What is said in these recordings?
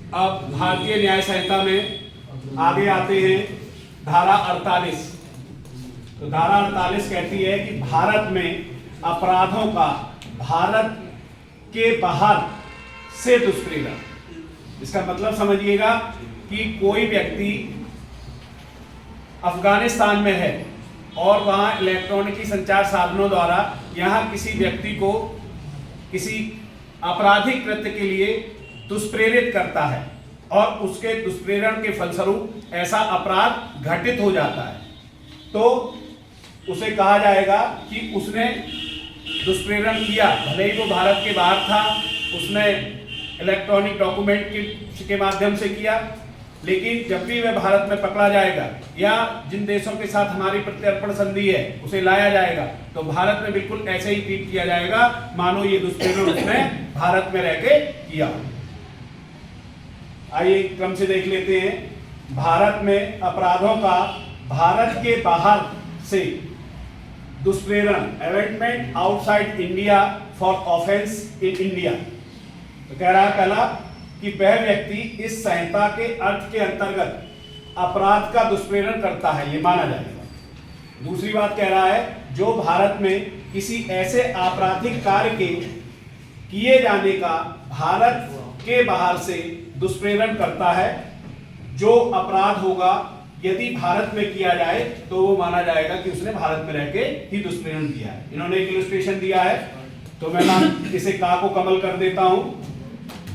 अब भारतीय न्याय संहिता में आगे आते हैं धारा 48। तो धारा 48 कहती है कि भारत में अपराधों का भारत के बाहर से दुष्प्रेरण। इसका मतलब समझिएगा कि कोई व्यक्ति अफगानिस्तान में है और वहां इलेक्ट्रॉनिकी संचार साधनों द्वारा यहां किसी व्यक्ति को किसी आपराधिक कृत्य के लिए दुष्प्रेरित करता है और उसके दुष्प्रेरण के फलस्वरूप ऐसा अपराध घटित हो जाता है, तो उसे कहा जाएगा कि उसने दुष्प्रेरण किया। भले ही वो भारत के बाहर था, उसने इलेक्ट्रॉनिक डॉक्यूमेंट के माध्यम से किया, लेकिन जब भी वह भारत में पकड़ा जाएगा या जिन देशों के साथ हमारी प्रत्यर्पण संधि है उसे लाया जाएगा, तो भारत में बिल्कुल ऐसे ही ट्रीट किया जाएगा मानो ये दुष्प्रेरण उसने भारत में रह के किया। आइए क्रम से देख लेते हैं। भारत में अपराधों का भारत के बाहर से दुष्प्रेरण, abetment outside India for offence in India. तो कह रहा है पहला कि वह व्यक्ति इस संहिता के अर्थ के अंतर्गत अपराध का दुष्प्रेरण करता है, ये माना जाएगा। दूसरी बात कह रहा है जो भारत में किसी ऐसे आपराधिक कार्य के किए जाने का भारत के बाहर से दुष्प्रेरण करता है, जो अपराध होगा यदि भारत में किया जाए तो वो माना जाएगा कि उसने भारत में रह के ही दुष्प्रेरण किया है। इन्होंने एक इलस्ट्रेशन दिया है, तो मैं ना इसे का को कमल कर देता हूं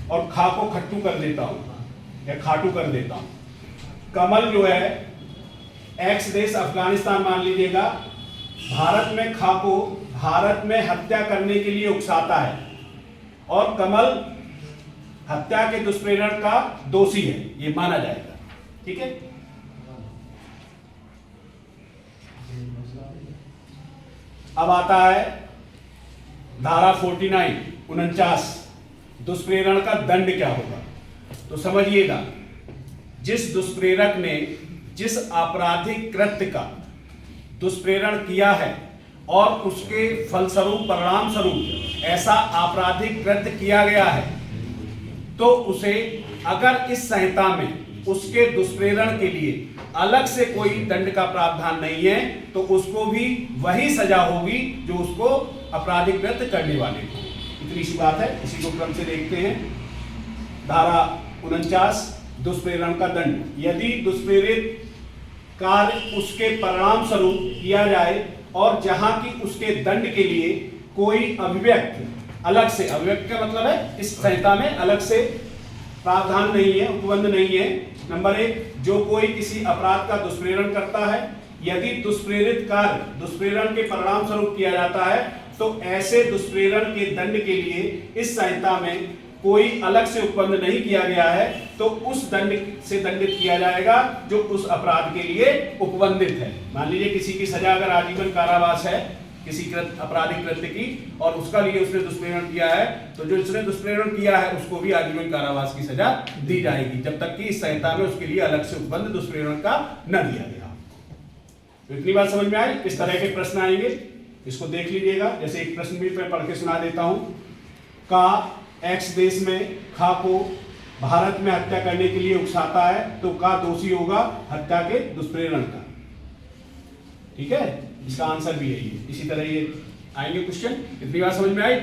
और खा को खट्टू कर देता हूं या खाटू कर देता हूं। कमल जो है एक्स देश अफगानिस्तान मान लीजिएगा, भारत में खा को भारत में हत्या करने के लिए उकसाता है और कमल हत्या के दुष्प्रेरण का दोषी है, ये माना जाएगा। ठीक है। अब आता है धारा 49 दुष्प्रेरण का दंड क्या होगा। तो समझिएगा, जिस दुष्प्रेरक ने जिस आपराधिक कृत्य का दुष्प्रेरण किया है और उसके फलस्वरूप परिणाम स्वरूप ऐसा आपराधिक कृत्य किया गया है, तो उसे अगर इस संहिता में उसके दुष्प्रेरण के लिए अलग से कोई दंड का प्रावधान नहीं है, तो उसको भी वही सजा होगी जो उसको आपराधिक कृत्य करने वाले को। इतनी सी बात है। इसी को क्रम से देखते हैं। धारा 49 दुष्प्रेरण का दंड। यदि दुष्प्रेरित कार्य उसके परिणाम स्वरूप किया जाए और जहां की उसके दंड के लिए कोई अभिव्यक्त अलग से, अभिव्यक्त का मतलब है इस संहिता में अलग से प्रावधान नहीं है, उपबंध नहीं है। नंबर 1, जो कोई किसी अपराध का दुष्प्रेरण करता है, यदि दुष्प्रेरित कार्य दुष्प्रेरण के परिणाम स्वरूप किया जाता है, तो ऐसे दुष्प्रेरण के दंड के लिए इस संहिता में कोई अलग से उपबंध नहीं किया गया है, तो उस दंड से दंडित किया जाएगा जो उस अपराध के लिए उपबंधित है। मान लीजिए किसी की सजा अगर आजीवन कारावास है किसी आपराधिक कृत्य की, और उसका लिए उसने दुष्प्रेरण किया है, तो जो उसने दुष्प्रेरण किया है उसको भी आजीवन कारावास की सजा दी जाएगी, जब तक कि इस संहिता में उसके लिए अलग से उपबंध दुष्प्रेरण का न दिया गया। तो इतनी बात समझ में आई। इस तरह के प्रश्न आएंगे, इसको देख लीजिएगा। जैसे एक प्रश्न भी मैं पढ़ के सुना देता हूं। का एक्स देश में खा को भारत में हत्या करने के लिए उकसाता है, तो का दोषी होगा हत्या के दुष्प्रेरण का। ठीक है, इसका आंसर भी है ये। इसी तरह ये आएंगे क्वेश्चन। इतनी बात समझ में आई।